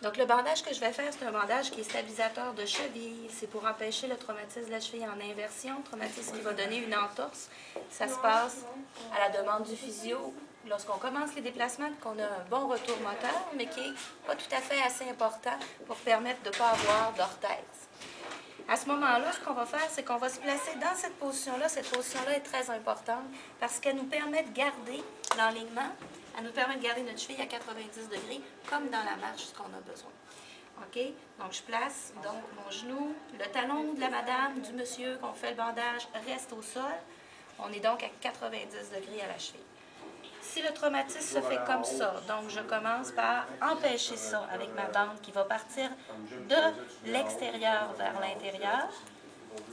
Donc, le bandage que je vais faire, c'est un bandage qui est stabilisateur de cheville. C'est pour empêcher le traumatisme de la cheville en inversion, traumatisme qui va donner une entorse. Ça se passe à la demande du physio lorsqu'on commence les déplacements, qu'on a un bon retour moteur, mais qui n'est pas tout à fait assez important pour permettre de ne pas avoir d'orthèse. À ce moment-là, ce qu'on va faire, c'est qu'on va se placer dans cette position-là. Cette position-là est très importante parce qu'elle nous permet de garder l'alignement. Elle nous permet de garder notre cheville à 90 degrés, comme dans la marche, ce qu'on a besoin. OK? Donc, je place donc mon genou, le talon de la madame, du monsieur, qu'on fait le bandage, reste au sol. On est donc à 90 degrés à la cheville. Si le traumatisme se fait comme ça, donc je commence par empêcher ça avec ma bande qui va partir de l'extérieur vers l'intérieur.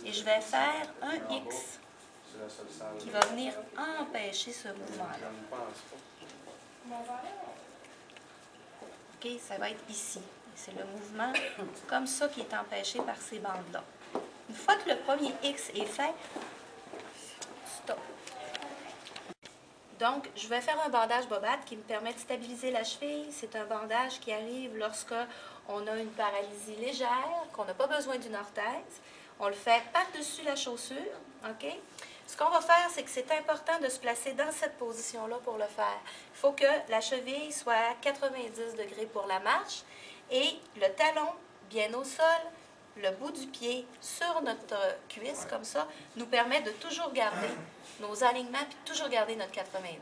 Et je vais faire un X qui va venir empêcher ce mouvement-là. OK, ça va être ici. C'est le mouvement comme ça qui est empêché par ces bandes-là. Une fois que le premier X est fait, stop. Donc, je vais faire un bandage bobate qui me permet de stabiliser la cheville. C'est un bandage qui arrive lorsqu'on a une paralysie légère, qu'on n'a pas besoin d'une orthèse. On le fait par-dessus la chaussure, OK? Ce qu'on va faire, c'est que c'est important de se placer dans cette position-là pour le faire. Il faut que la cheville soit à 90 degrés pour la marche et le talon bien au sol, le bout du pied sur notre cuisse, comme ça, nous permet de toujours garder nos alignements puis toujours garder notre 90.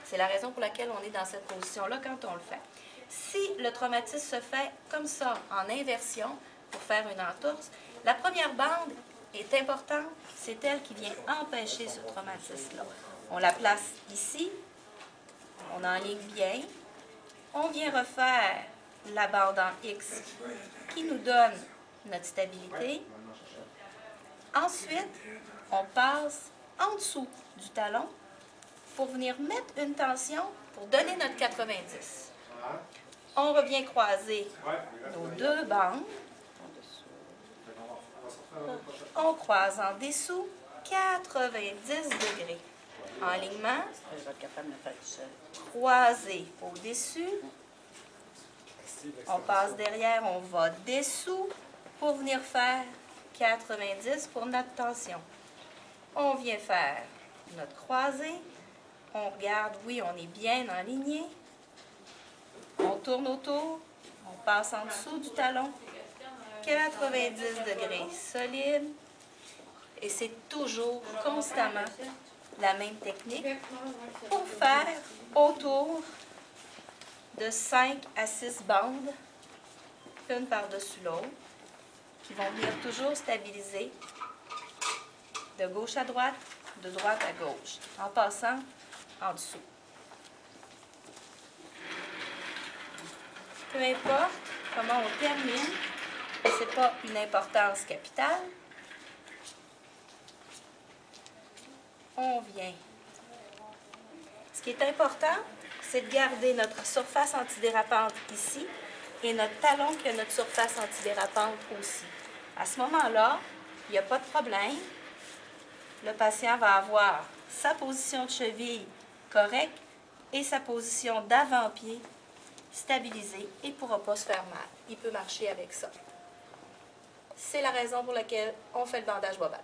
C'est la raison pour laquelle on est dans cette position-là quand on le fait. Si le traumatisme se fait comme ça, en inversion, pour faire une entorse, la première bande est importante, c'est elle qui vient empêcher ce traumatisme-là. On la place ici, on enligne bien, on vient refaire la bande en X qui nous donne notre stabilité. Ensuite, on passe en dessous du talon pour venir mettre une tension pour donner notre 90. On revient croiser nos deux bandes. On croise en dessous 90 degrés. Enlignement. Croisé au-dessus. On passe derrière, on va dessous pour venir faire 90 pour notre tension. On vient faire notre croisée. On regarde, oui, on est bien aligné. On tourne autour. On passe en dessous du talon. 90 degrés solide. Et c'est toujours, constamment, la même technique pour faire autour de 5 à 6 bandes, une par-dessus l'autre, qui vont venir toujours stabiliser de gauche à droite, de droite à gauche, en passant en dessous. Peu importe comment on termine, ce n'est pas une importance capitale. On vient. Ce qui est important, c'est de garder notre surface antidérapante ici et notre talon qui a notre surface antidérapante aussi. À ce moment-là, il n'y a pas de problème. Le patient va avoir sa position de cheville correcte et sa position d'avant-pied stabilisée et il ne pourra pas se faire mal. Il peut marcher avec ça. C'est la raison pour laquelle on fait le bandage bobate.